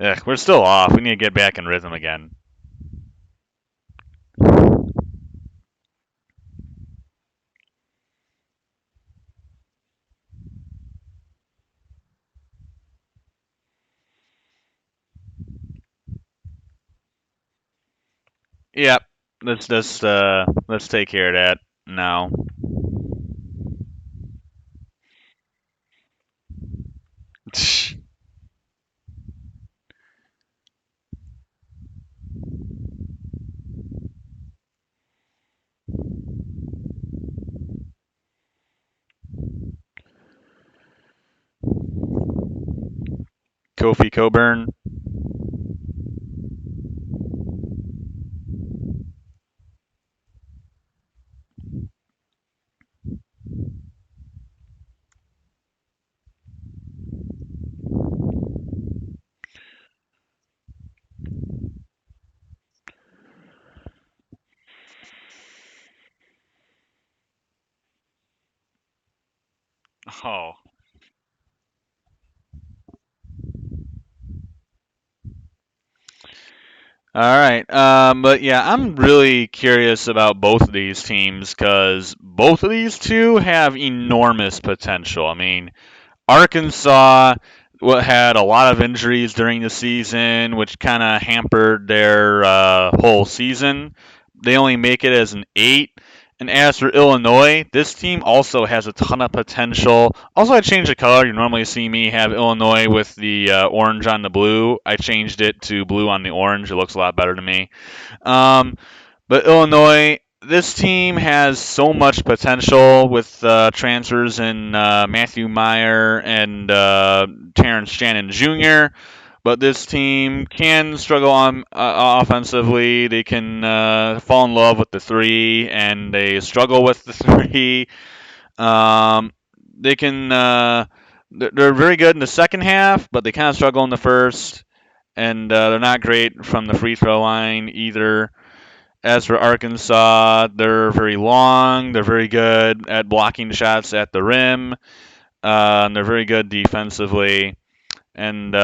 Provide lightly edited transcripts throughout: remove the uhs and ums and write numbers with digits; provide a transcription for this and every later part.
Ugh, we're still off. We need to get back in rhythm again. Yep. Let's take care of that now. Kofi Coburn. Oh. All right. But yeah, I'm really curious about both of these teams because both of these two have enormous potential. I mean, Arkansas had a lot of injuries during the season, which kind of hampered their whole season. They only make it as an 8. And as for Illinois, this team also has a ton of potential. Also, I changed the color. You normally see me have Illinois with the orange on the blue. I changed it to blue on the orange. It looks a lot better to me. Um, but Illinois, this team has so much potential with transfers in Matthew Meyer and Terrence Shannon Jr. But this team can struggle on offensively. They can fall in love with the three, and they struggle with the three. Um, they can. They're very good in the second half, but they kind of struggle in the first, and they're not great from the free throw line either. As for Arkansas, they're very long. They're very good at blocking shots at the rim. And they're very good defensively. And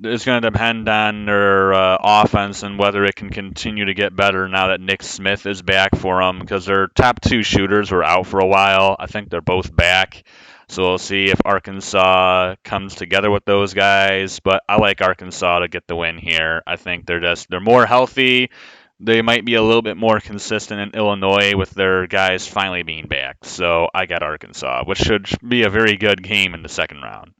it's going to depend on their offense and whether it can continue to get better now that Nick Smith is back for them because their top two shooters were out for a while. I think they're both back. So we'll see if Arkansas comes together with those guys. But I like Arkansas to get the win here. I think they're more healthy. They might be a little bit more consistent in Illinois with their guys finally being back. So I got Arkansas, which should be a very good game in the second round.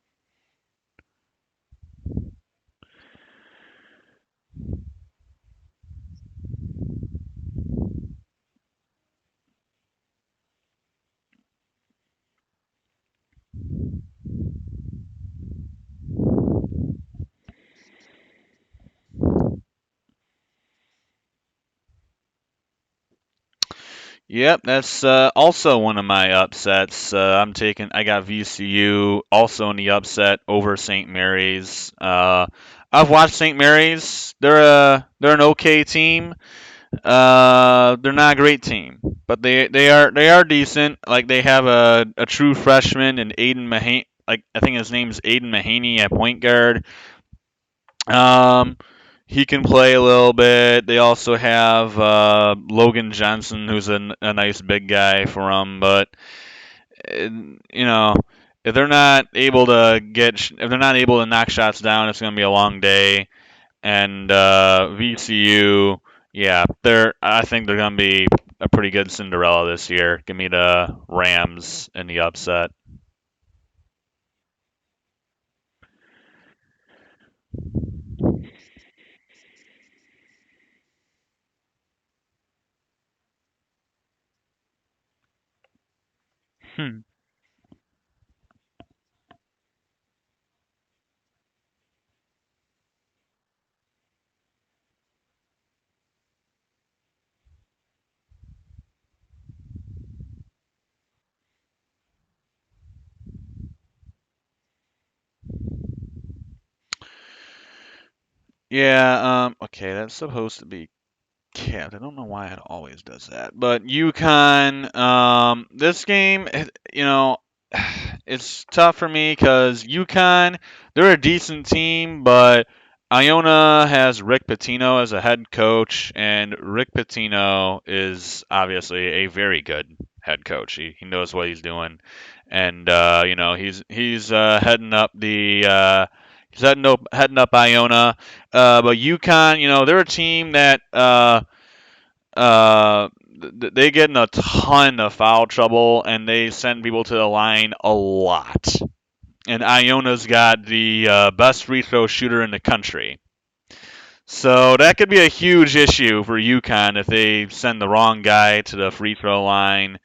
Yep, that's also one of my upsets. I got VCU also in the upset over St. Mary's. I've watched St. Mary's. They're an okay team. They're not a great team, but they are decent. Like they have a true freshman in Aiden Mahaney. Like I think his name's Aiden Mahaney at point guard. Um, he can play a little bit. They also have Logan Johnson, who's a nice big guy for them. But you know, if they're not able to knock shots down, it's going to be a long day. And VCU, yeah, I think they're going to be a pretty good Cinderella this year. Give me the Rams in the upset. Hmm. Yeah. Okay, that's supposed to be capped. I don't know why it always does that. But UConn, this game, it's tough for me because UConn, they're a decent team, but Iona has Rick Pitino as a head coach, and Rick Pitino is obviously a very good head coach. He knows what he's doing, and he's heading up Iona. But UConn, they're a team that they get in a ton of foul trouble, and they send people to the line a lot. And Iona's got the best free throw shooter in the country. So that could be a huge issue for UConn if they send the wrong guy to the free throw line.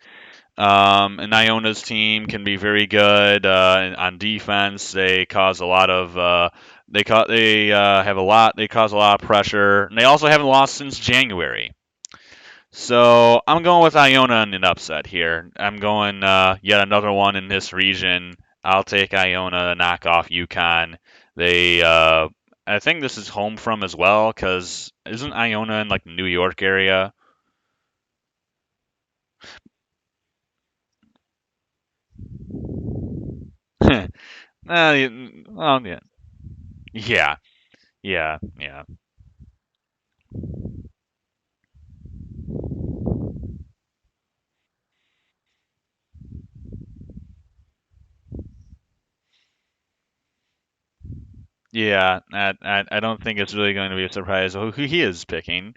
And Iona's team can be very good on defense. They cause a lot of they cause a lot of pressure. And they also haven't lost since January. So I'm going with Iona in an upset here. I'm going yet another one in this region. I'll take Iona to knock off UConn. I think this is home from as well, because isn't Iona in like the New York area? Well, yeah, yeah, yeah. Yeah, I don't think it's really going to be a surprise who he is picking.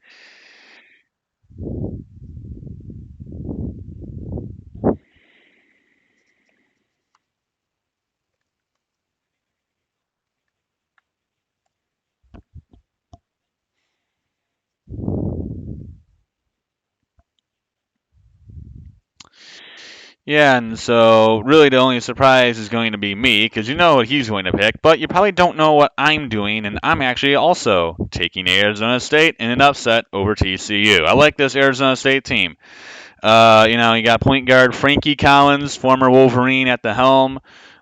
Yeah, and so really the only surprise is going to be me, because you know what he's going to pick, but you probably don't know what I'm doing, and I'm actually also taking Arizona State in an upset over TCU. I like this Arizona State team. You got point guard Frankie Collins, former Wolverine, at the helm.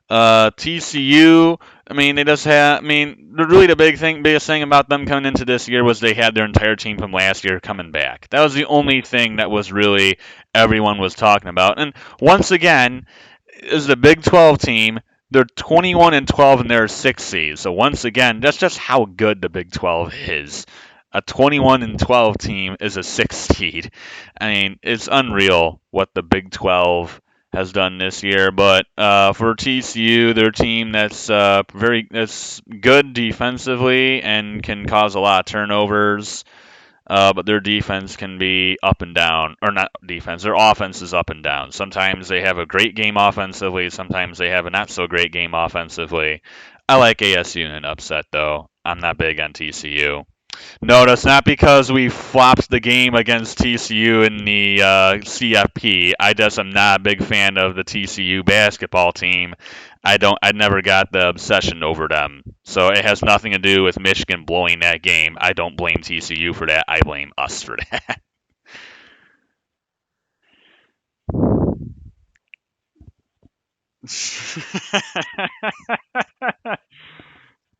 TCU, I mean, they just have. I mean, really biggest thing about them coming into this year was they had their entire team from last year coming back. That was the only thing that was really everyone was talking about. And once again, is the Big 12 team. They're 21 and 12 and they're 6 seeds. So once again, that's just how good the Big 12 is. A 21 and 12 team is a 6 seed. I mean, it's unreal what the Big 12 has done this year. But for TCU, their team that's good defensively and can cause a lot of turnovers. But their defense can be up and down, or not defense. Their offense is up and down. Sometimes they have a great game offensively. Sometimes they have a not so great game offensively. I like ASU in an upset, though. I'm not big on TCU. No, that's not because we flopped the game against TCU in the CFP. I just am not a big fan of the TCU basketball team. I never got the obsession over them. So it has nothing to do with Michigan blowing that game. I don't blame TCU for that. I blame us for that.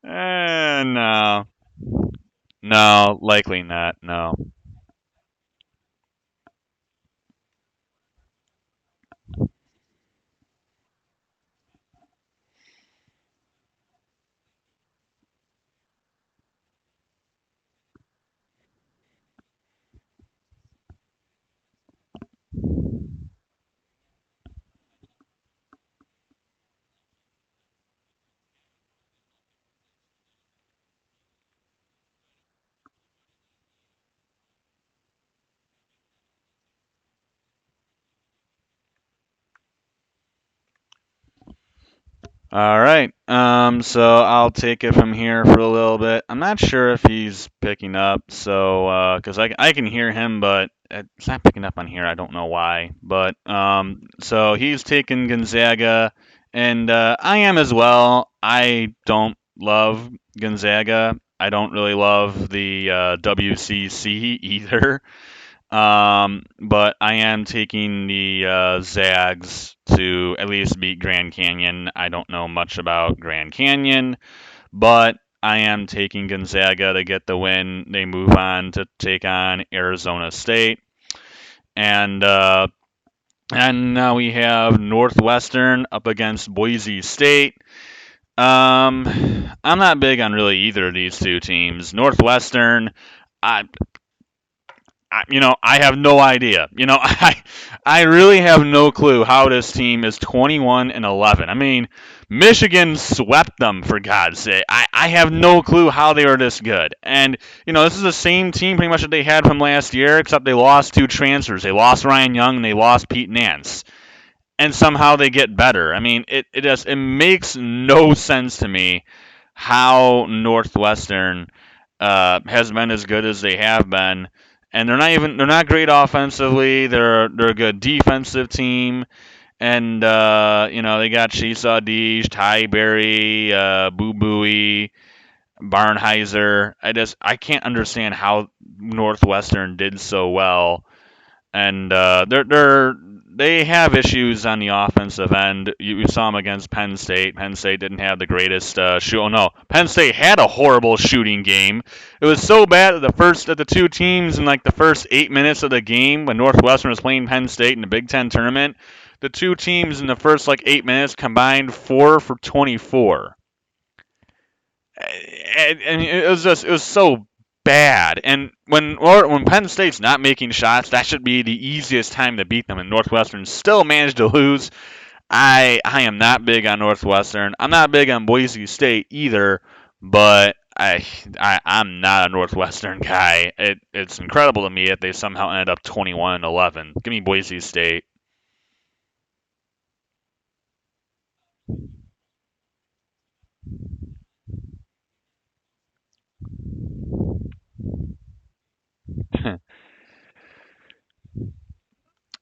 No, no, likely not. No. All right. So I'll take it from here for a little bit. I'm not sure if he's picking up, so because I can hear him, but it's not picking up on here. I don't know why. But so he's taking Gonzaga, and I am as well. I don't love Gonzaga. I don't really love the WCC either. But I am taking the Zags to at least beat Grand Canyon. I don't know much about Grand Canyon, but I am taking Gonzaga to get the win. They move on to take on Arizona State, and now we have Northwestern up against Boise State. I'm not big on really either of these two teams. Northwestern, I, I have no idea. I really have no clue how this team is 21 and 11. I mean, Michigan swept them for God's sake. I have no clue how they were this good. And this is the same team pretty much that they had from last year, except they lost two transfers. They lost Ryan Young and they lost Pete Nance, and somehow they get better. I mean, it makes no sense to me how Northwestern has been as good as they have been, and they're not great offensively. They're a good defensive team, and they got Chisa Deej, Ty Berry, Boo Booey, Barnheiser. I can't understand how Northwestern did so well, and they have issues on the offensive end. You saw them against Penn State. Penn State didn't have the greatest shoot. Oh no, Penn State had a horrible shooting game. It was so bad that the two teams in like the first 8 minutes of the game when Northwestern was playing Penn State in the Big Ten tournament, the two teams in the first like 8 minutes combined 4 for 24. And it was so bad. And when Penn State's not making shots, that should be the easiest time to beat them. And Northwestern still managed to lose. I am not big on Northwestern. I'm not big on Boise State either. But I'm not a Northwestern guy. It's incredible to me that they somehow ended up 21-11. Give me Boise State.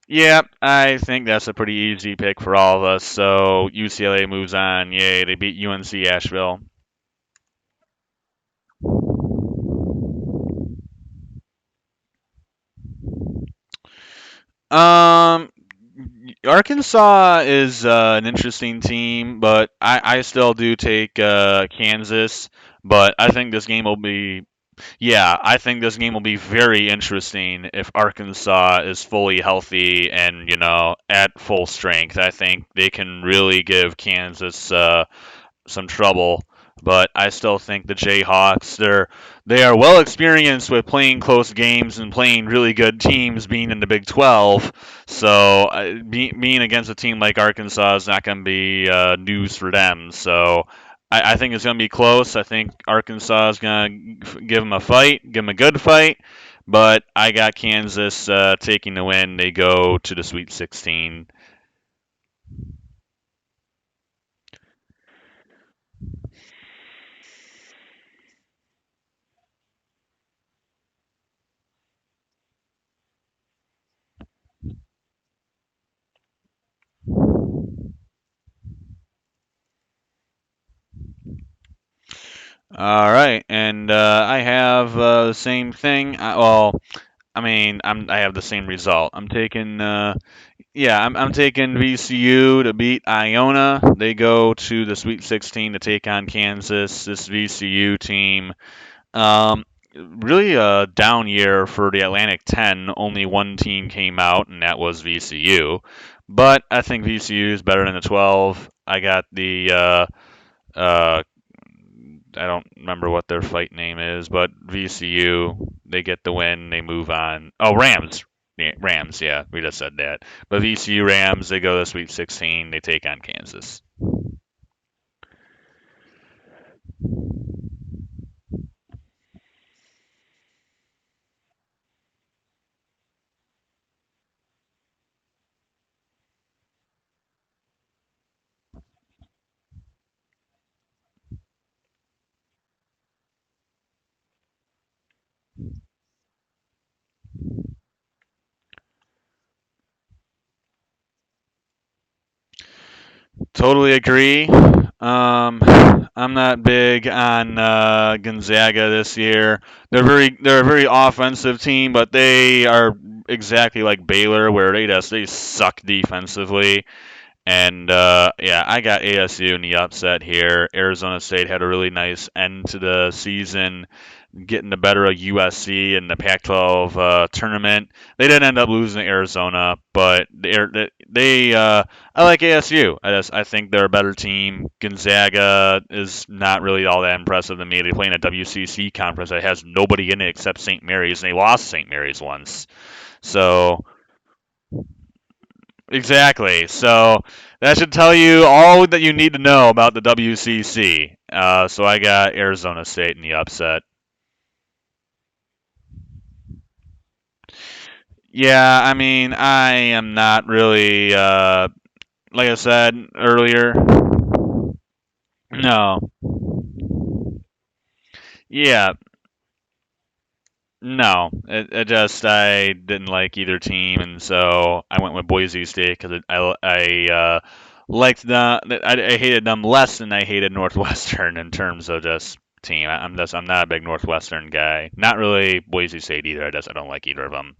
Yeah, I think that's a pretty easy pick for all of us. So UCLA moves on. Yay, they beat UNC Asheville. Um, Arkansas is an interesting team, but I still do take Kansas. But I think this game will be, yeah, I think this game will be very interesting if Arkansas is fully healthy and at full strength. I think they can really give Kansas some trouble. But I still think the Jayhawks they are well experienced with playing close games and playing really good teams, being in the Big 12. So being against a team like Arkansas is not going to be news for them. So I think it's going to be close. I think Arkansas is going to give them a fight, give them a good fight. But I got Kansas taking the win. They go to the Sweet 16. All right, and I have the same thing. Well, I mean, I have the same result. I'm taking VCU to beat Iona. They go to the Sweet 16 to take on Kansas. This VCU team, um, really a down year for the Atlantic 10. Only one team came out, and that was VCU. But I think VCU is better than the 12. I got the uh, I don't remember what their fight name is, but VCU, they get the win, they move on. Oh, Rams. Yeah, Rams, yeah, we just said that. But VCU Rams, they go to the Sweet 16, they take on Kansas. Totally agree. I'm not big on Gonzaga this year. They're a very offensive team, but they are exactly like Baylor, where they suck defensively. And yeah, I got ASU in the upset here. Arizona State had a really nice end to the season, getting the better of USC in the Pac-12 tournament. They didn't end up losing to Arizona, but I like ASU. I think they're a better team. Gonzaga is not really all that impressive to me. They play in a WCC conference that has nobody in it except St. Mary's, and they lost St. Mary's once. So exactly. So that should tell you all that you need to know about the WCC. So I got Arizona State in the upset. Yeah, I mean, I am not really, like I said earlier. No. Yeah, no. I didn't like either team, and so I went with Boise State because I liked I hated them less than I hated Northwestern in terms of just team. I'm not a big Northwestern guy. Not really Boise State either. I don't like either of them.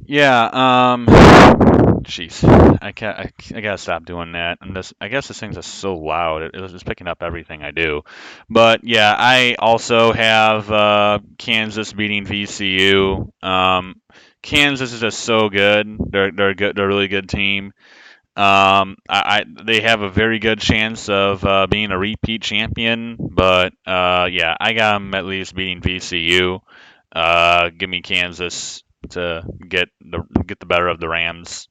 Yeah, jeez, I gotta stop doing that. I guess this thing's just so loud. It's just picking up everything I do. But yeah, I also have Kansas beating VCU. Kansas is just so good. They're good. They're a really good team. They have a very good chance of being a repeat champion. But yeah, I got them at least beating VCU. Give me Kansas to get the better of the Rams.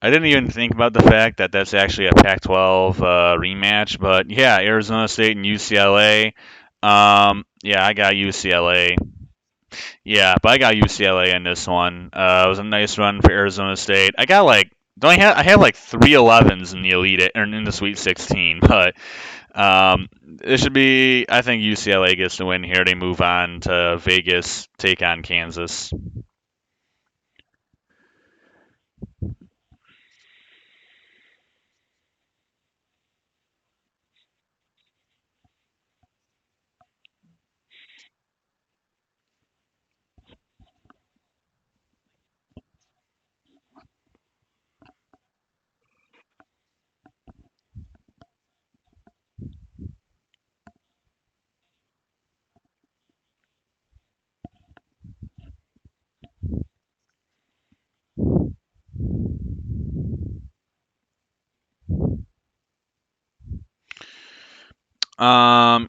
I didn't even think about the fact that that's actually a Pac-12 rematch, but yeah, Arizona State and UCLA. Yeah, I got UCLA. Yeah, but I got UCLA in this one. It was a nice run for Arizona State. I got like don't I have like 3 11s in the elite or in the Sweet 16, but it should be. I think UCLA gets the win here. They move on to Vegas, take on Kansas.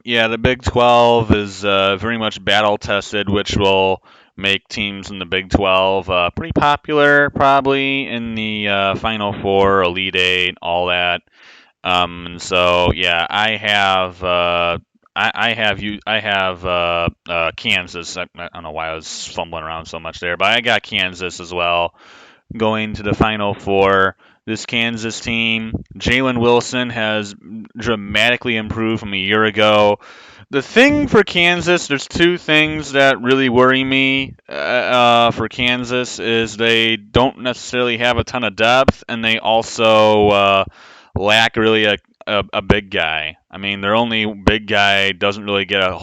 Yeah, the Big 12 is very much battle tested, which will make teams in the Big 12 pretty popular, probably in the Final Four, Elite Eight, all that. And so yeah, I have Kansas. I don't know why I was fumbling around so much there, but I got Kansas as well going to the Final Four. This Kansas team, Jalen Wilson has dramatically improved from a year ago. The thing for Kansas, there's two things that really worry me for Kansas is they don't necessarily have a ton of depth, and they also lack really a big guy. I mean, their only big guy doesn't really get a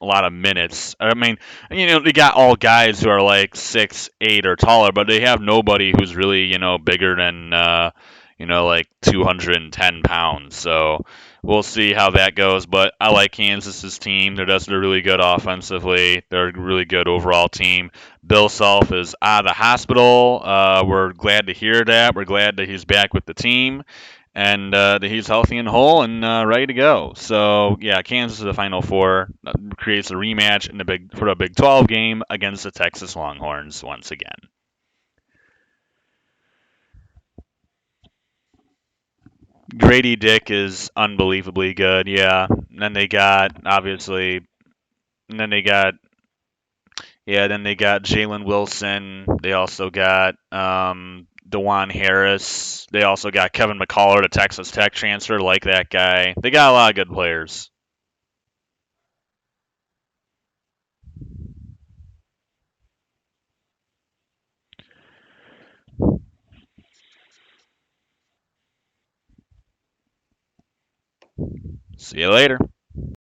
lot of minutes. I mean, they got all guys who are like 6'8" or taller, but they have nobody who's really bigger than like 210 pounds. So we'll see how that goes. But I like Kansas's team. They're really good offensively. They're a really good overall team. Bill Self is out of the hospital. We're glad to hear that. We're glad that he's back with the team. and he's healthy and whole and ready to go. So yeah, Kansas is the Final Four creates a rematch in the Big 12 game against the Texas Longhorns once again. Grady Dick is unbelievably good. Yeah, and then they got obviously, and then they got then they got Jalen Wilson. They also got Dewan Harris. They also got Kevin McCullough, the Texas Tech transfer, like that guy. They got a lot of good players. See you later.